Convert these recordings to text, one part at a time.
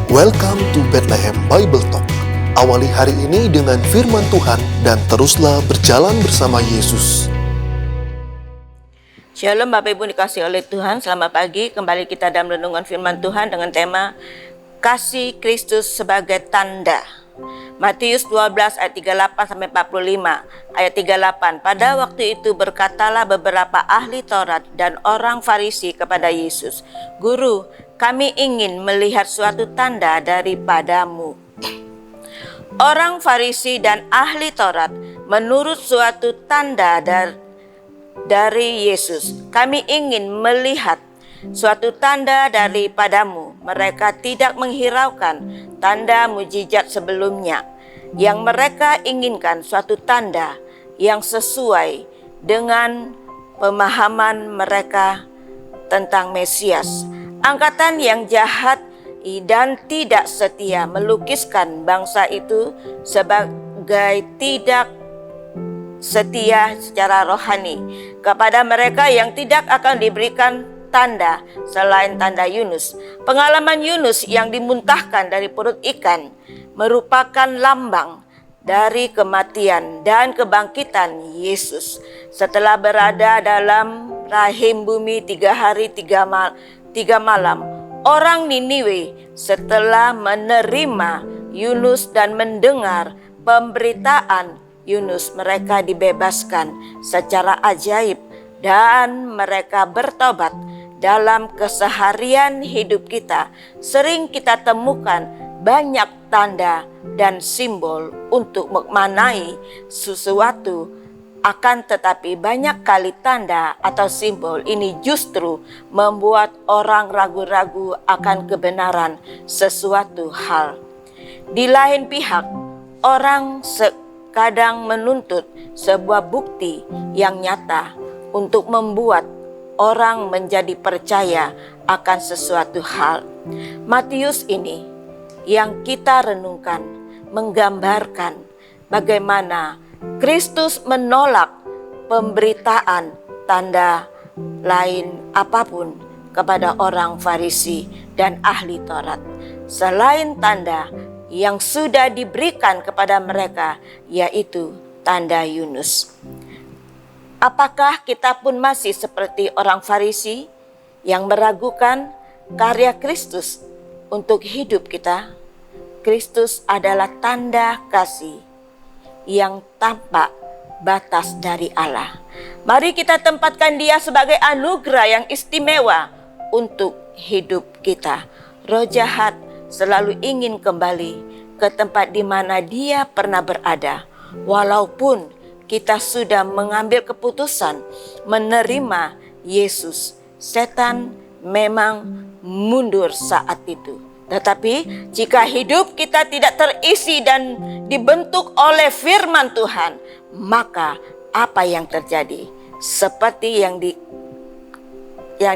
Welcome to Bethlehem Bible Talk. Awali hari ini dengan firman Tuhan dan teruslah berjalan bersama Yesus. Shalom Bapak Ibu dikasihi oleh Tuhan. Selamat pagi. Kembali kita dalam renungan firman Tuhan dengan tema Kasih Kristus sebagai tanda. Matius 12 ayat 38 sampai 45. Ayat 38. Pada waktu itu berkatalah beberapa ahli Taurat dan orang Farisi kepada Yesus, "Guru, kami ingin melihat suatu tanda daripadamu." Orang Farisi dan ahli Taurat menurut suatu tanda dari Yesus. Kami ingin melihat suatu tanda daripadamu. Mereka tidak menghiraukan tanda mujizat sebelumnya. Yang mereka inginkan suatu tanda yang sesuai dengan pemahaman mereka tentang Mesias. Angkatan yang jahat dan tidak setia melukiskan bangsa itu sebagai tidak setia secara rohani. Kepada mereka yang tidak akan diberikan tanda selain tanda Yunus. Pengalaman Yunus yang dimuntahkan dari perut ikan merupakan lambang dari kematian dan kebangkitan Yesus. Setelah berada dalam rahim bumi 3 hari 3 malam, orang Niniwe setelah menerima Yunus dan mendengar pemberitaan Yunus, mereka dibebaskan secara ajaib dan mereka bertobat. Dalam keseharian hidup kita, sering kita temukan banyak tanda dan simbol untuk memaknai sesuatu. Akan tetapi banyak kali tanda atau simbol ini justru membuat orang ragu-ragu akan kebenaran sesuatu hal. Di lain pihak, orang kadang menuntut sebuah bukti yang nyata untuk membuat orang menjadi percaya akan sesuatu hal. Matius ini yang kita renungkan menggambarkan bagaimana Kristus menolak pemberitaan tanda lain apapun kepada orang Farisi dan ahli Taurat selain tanda yang sudah diberikan kepada mereka, yaitu tanda Yunus. Apakah kita pun masih seperti orang Farisi yang meragukan karya Kristus untuk hidup kita? Kristus adalah tanda kasih yang tanpa batas dari Allah. Mari kita tempatkan Dia sebagai anugerah yang istimewa untuk hidup kita. Roh jahat selalu ingin kembali ke tempat di mana dia pernah berada. Walaupun kita sudah mengambil keputusan menerima Yesus, setan memang mundur saat itu. Tetapi jika hidup kita tidak terisi dan dibentuk oleh firman Tuhan, maka apa yang terjadi? Seperti yang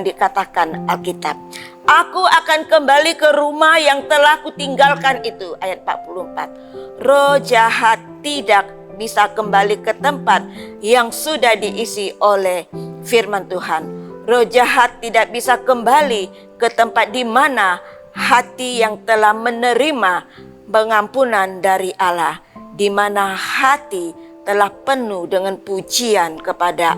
dikatakan Alkitab, "Aku akan kembali ke rumah yang telah kutinggalkan itu." Ayat 44. Roh jahat tidak bisa kembali ke tempat yang sudah diisi oleh firman Tuhan. Roh jahat tidak bisa kembali ke tempat di mana hati yang telah menerima pengampunan dari Allah, di mana hati telah penuh dengan pujian kepada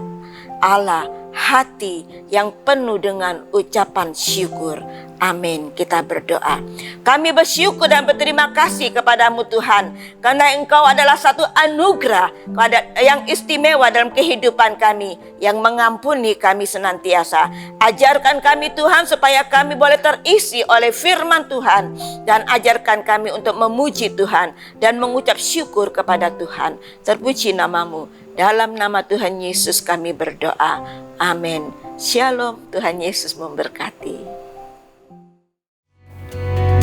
Allah, hati yang penuh dengan ucapan syukur. Amin. Kita berdoa. Kami bersyukur dan berterima kasih kepadamu Tuhan, karena Engkau adalah satu anugerah yang istimewa dalam kehidupan kami, yang mengampuni kami senantiasa. Ajarkan kami Tuhan supaya kami boleh terisi oleh firman Tuhan, dan ajarkan kami untuk memuji Tuhan dan mengucap syukur kepada Tuhan. Terpuji namamu. Dalam nama Tuhan Yesus kami berdoa. Amin. Shalom. Tuhan Yesus memberkati.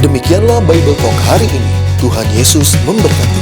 Demikianlah Bible Talk hari ini. Tuhan Yesus memberkati.